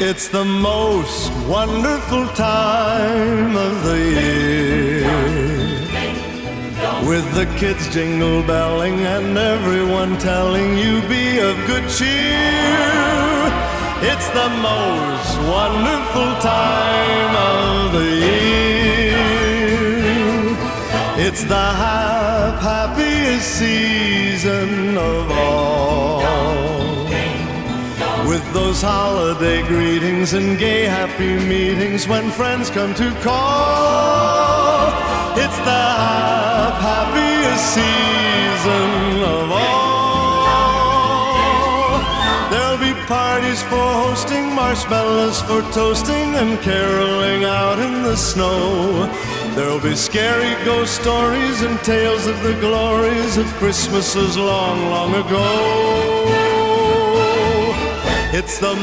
It's the most wonderful time of the year, with the kids jingle belling and everyone telling you be of good cheer. It's the most wonderful time of the year. It's the happiest season of all, with those holiday greetings and gay happy meetings when friends come to call. It's the happiest season of all. There'll be parties for hosting, marshmallows for toasting, and caroling out in the snow. There'll be scary ghost stories and tales of the glories of Christmases long, long ago. It's the